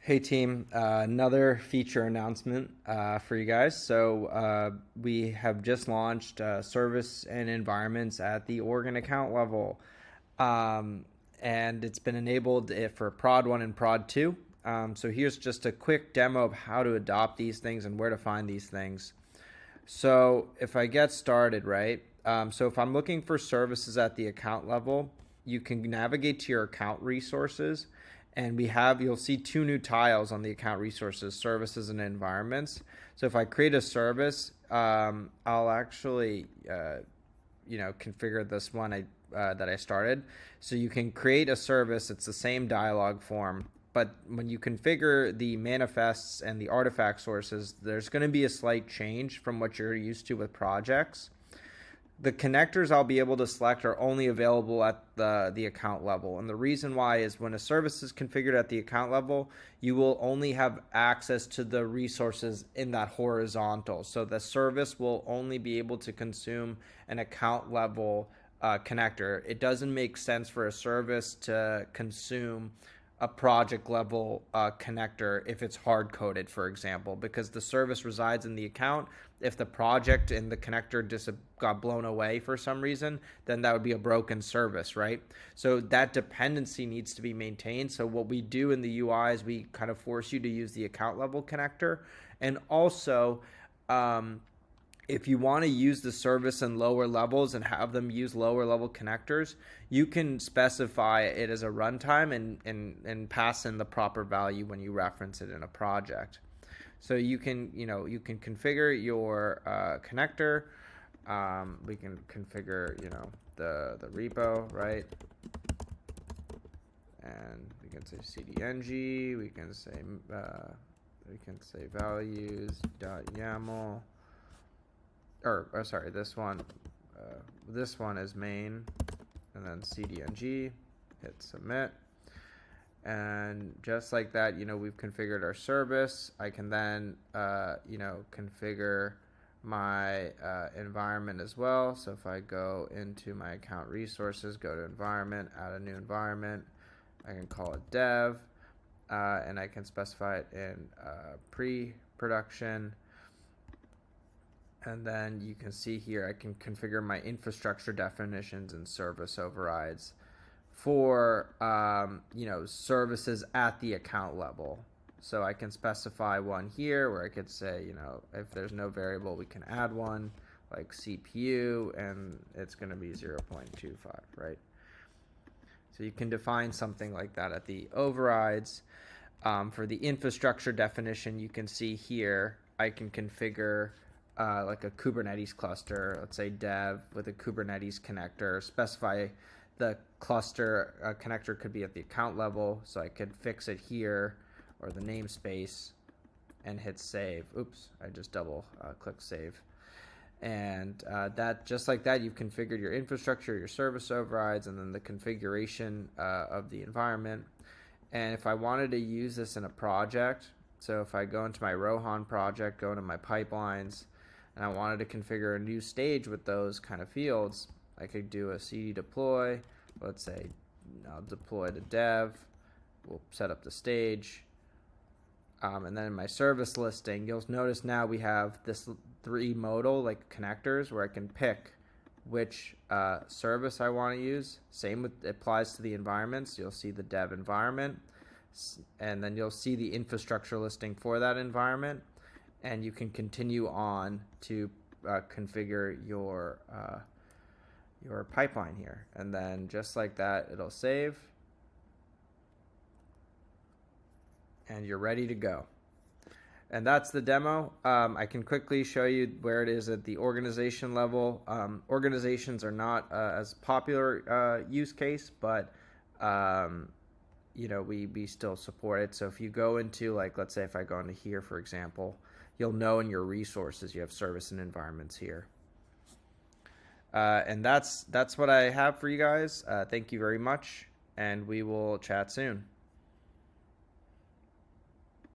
Hey team, another feature announcement for you guys. We have just launched service and environments at the organ account level, um, and it's been enabled for Prod 1 and Prod 2. So here's just a quick demo of how to adopt these things and where to find these things. So if I get started, right? So if I'm looking for services at the account level, you can navigate to your account resources, and you'll see two new tiles on the account resources: services and environments. So if I create a service, I'll actually configure this one that I started. So you can create a service. It's the same dialog form, but when you configure the manifests and the artifact sources, there's going to be a slight change from what you're used to with projects. The connectors I'll be able to select are only available at the account level. And the reason why is when a service is configured at the account level, you will only have access to the resources in that horizontal. So the service will only be able to consume an account level connector. It doesn't make sense for a service to consume a project level connector if it's hard coded, for example, because the service resides in the account. If the project and the connector got blown away for some reason, then that would be a broken service, right? So that dependency needs to be maintained. So what we do in the UI is we kind of force you to use the account level connector. And also, if you want to use the service in lower levels and have them use lower level connectors, you can specify it as a runtime and pass in the proper value when you reference it in a project. So you can configure your connector. We can configure the repo, right? And we can say cdng. We can say values.yaml. Sorry, this one is main, and then cdng, hit submit, and just like that, we've configured our service. I can then configure my environment as well. So if I go into my account resources, go to environment, add a new environment, I can call it dev, and I can specify it in pre-production. And then you can see here I can configure my infrastructure definitions and service overrides for services at the account level. So I can specify one here where I could say, if there's no variable, we can add one like CPU, and it's going to be 0.25, right? So you can define something like that at the overrides. For the infrastructure definition, you can see here I can configure like a Kubernetes cluster, let's say dev with a Kubernetes connector, specify the cluster connector could be at the account level, so I could fix it here, or the namespace, and hit save. Oops, I just double click save. And that, just like that, you've configured your infrastructure, your service overrides, and then the configuration of the environment. And if I wanted to use this in a project, so if I go into my Rohan project, go into my pipelines, and I wanted to configure a new stage with those kind of fields, I could do a cd deploy. Let's say I'll deploy to dev. We'll set up the stage. And then in my service listing, you'll notice now we have this 3 modal like connectors where I can pick which service I want to use. Same applies to the environments. You'll see the dev environment, and then you'll see the infrastructure listing for that environment. And you can continue on to configure your pipeline here. And then just like that, it'll save. And you're ready to go. And that's the demo. I can quickly show you where it is at the organization level. Organizations are not as popular use case, but we still support it. So if you go into, like, let's say if I go into here, for example, you'll know in your resources you have service and environments here. And that's what I have for you guys. Thank you very much, and we will chat soon.